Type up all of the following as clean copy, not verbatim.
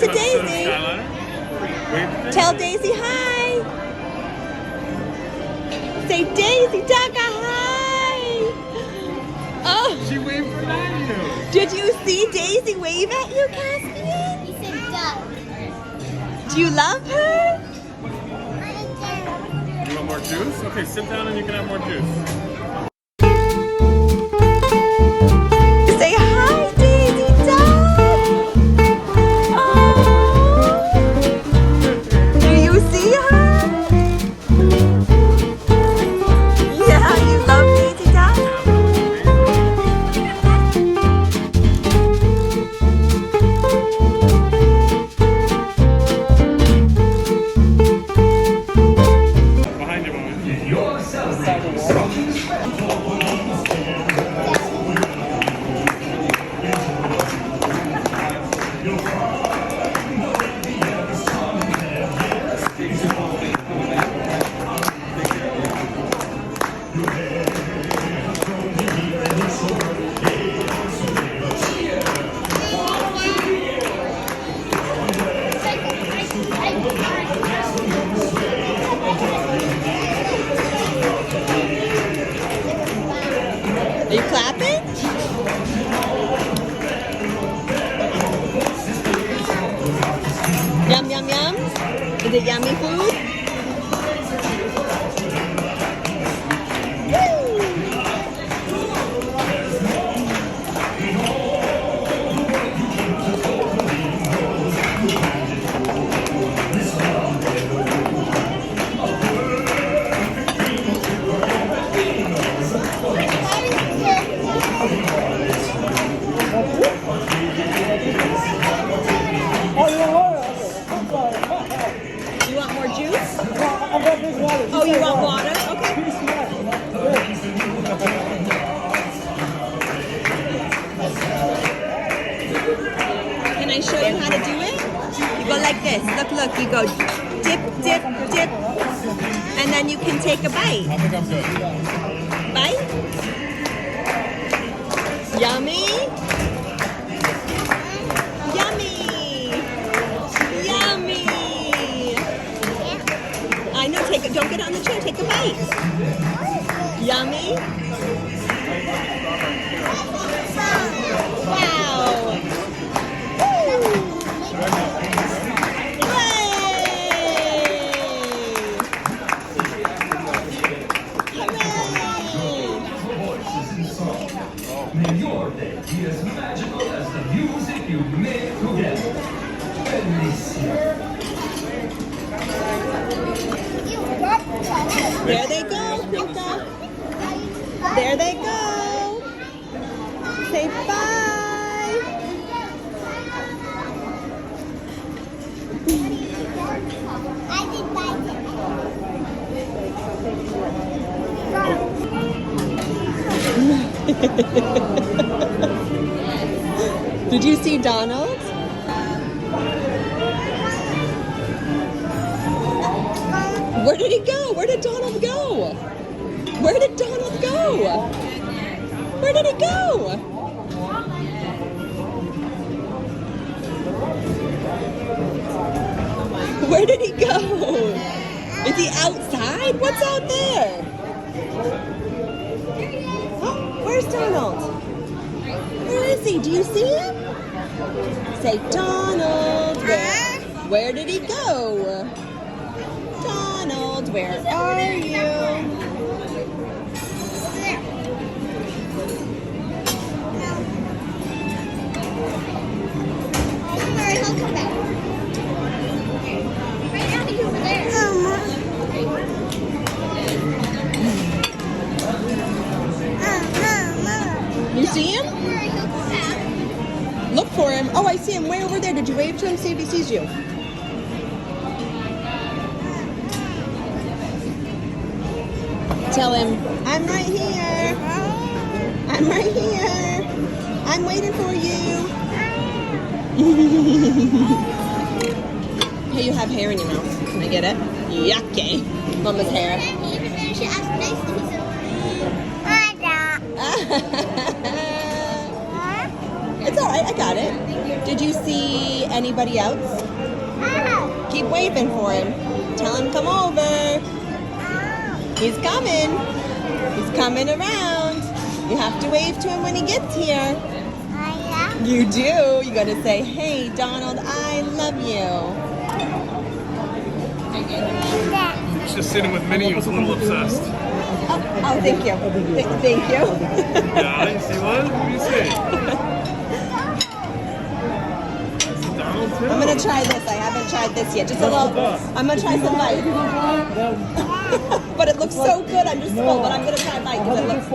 to Daisy. Tell Daisy hi. Say Daisy Daga hi. Oh. She waved at you. Did you see Daisy wave at you, Caspian? He said duck. Do you love her? You want more juice? Okay, sit down and you can have more juice. Say hi, Daisy Duck. Oh. Do you see her? Yeah, you love Daisy Duck? Behind you, Mom. Are you clapping? Yum, yum, yum. Is it yummy food? You want more juice? Oh, you want water? Okay. Can I show you how to do it? You go like this. Look. You go dip, dip, dip. And then you can take a bite. I think I'm good. Bite. Yummy. Yummy. Yummy. I know, don't get on the chair, take a bite. Yummy. Wow. May your day be as magical as the music you make together. Bellissimo. There they go, Pinka. There they go. Say bye. I did bite Did you see Donald? Where did he go? Where did Donald go? Where did Donald go? Where did he go? Where did he go? Is he outside? What's out there? Oh, where's Donald? Where is he? Do you see him? Say, Donald, where did he go? Donald, where are you? He'll come back. Right now he's over there. You see him? Look for him. Oh, I see him way over there. Did you wave to him? See if he sees you. Tell him, I'm right here. I'm right here. I'm waiting for you. Hey, you have hair in your mouth. Can I get it? Yucky. Mama's hair. Even then she asked nicely. He said, It's all right. I got it. Did you see anybody else? Keep waving for him. Tell him come over. He's coming. He's coming around. You have to wave to him when he gets here. You do. You got to say, hey, Donald, I love you. He's just sitting with Minnie. He was a little obsessed. Oh, thank you. Thank you. Yeah, you see what? What do you see? It's Donald too. I'm going to try this. I haven't tried this yet. Just a little. I'm going to try some bite. But it looks so good. I'm just full, but I'm going to try a bite because it looks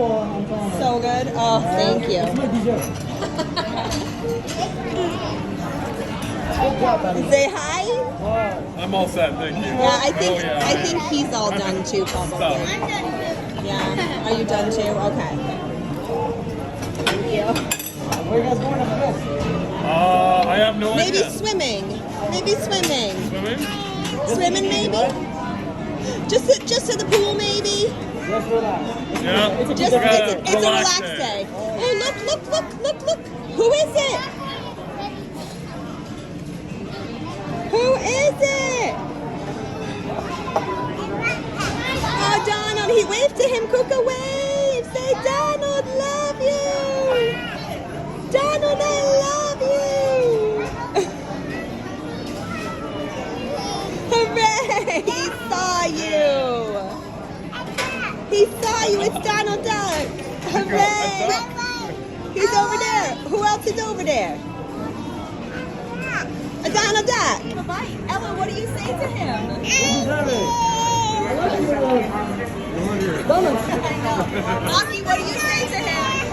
so good. Oh, thank you. Say hi. I'm all set, thank you. Yeah, I think Oh, yeah. I think he's all done too, probably. Stop. Yeah. Are you done too? Okay. Thank you. Where are you guys going after this? I have no Maybe idea. swimming. Maybe swimming. Swimming? Swimming maybe. Just to the pool maybe. Just relax. Yeah. Just We gotta it's a relaxed day. Oh look. Who is it? Who is it? Oh, Donald. He waved to him. Kuka wave. Say, Donald, love you. Donald, I love you. Hooray. He saw you. He saw you. It's Donald Duck. Hooray. He's over there. Who else is over there? A Donald Duck. Ella, what do you say to him? Rocky, what do you say to him?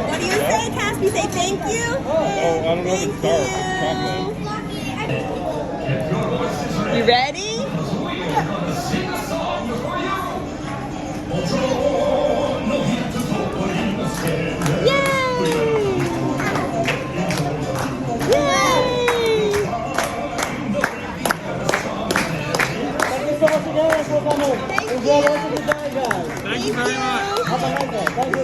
What do you say, Caspi? Say thank you? Oh, I don't know if it's dark. It's chocolate. You ready? Enjoy the rest of the day, guys. Thank you very much. Have a nice day. Thank you.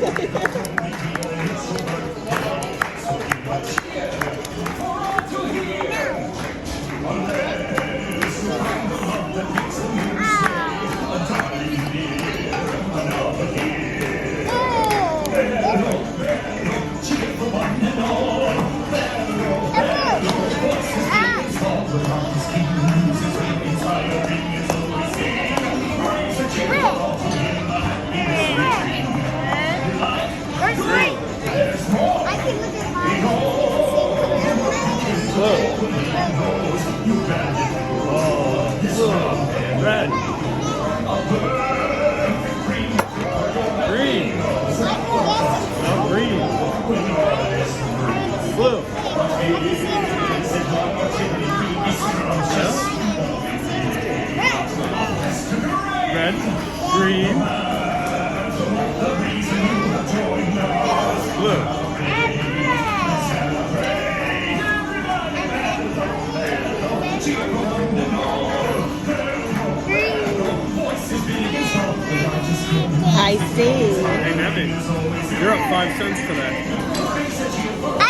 Red. Green. No, green. Blue. Red. Green. Blue. I see. Hey, Nebby, you're up 5 cents today. I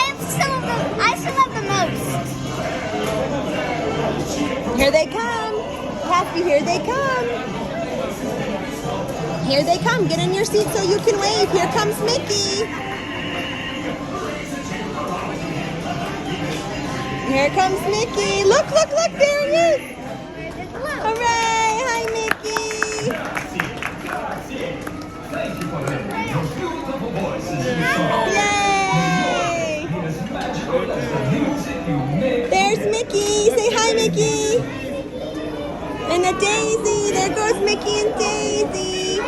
still have the most. Here they come. Caspi, here they come. Here they come. Get in your seat so you can wave. Here comes Mickey. Here comes Mickey. Look, there he is. Hooray! Hi, Mickey. Yay! There's Mickey. Say hi, Mickey. And a Daisy. There goes Mickey and Daisy.